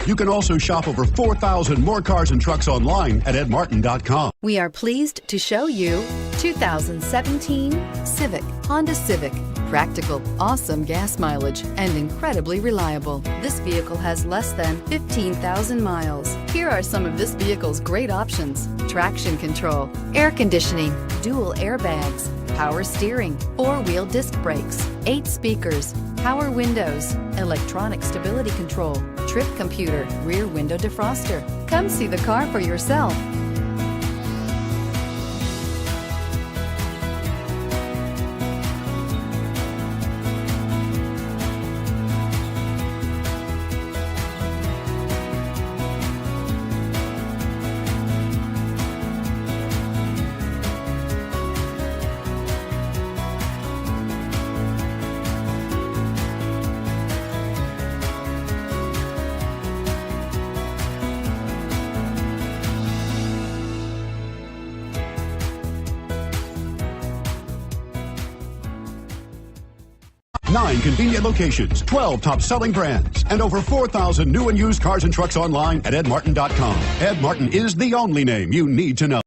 You can also shop over 4,000 more cars and trucks online at edmartin.com. We are pleased to show you 2017 Civic, Honda Civic. Practical, awesome gas mileage, and incredibly reliable. This vehicle has less than 15,000 miles. Here are some of this vehicle's great options: traction control, air conditioning, dual airbags, power steering, 4-wheel disc brakes, 8 speakers, power windows, electronic stability control, trip computer, rear window defroster. Come see the car for yourself. Nine convenient locations, 12 top-selling brands, and over 4,000 new and used cars and trucks online at edmartin.com. Ed Martin is the only name you need to know.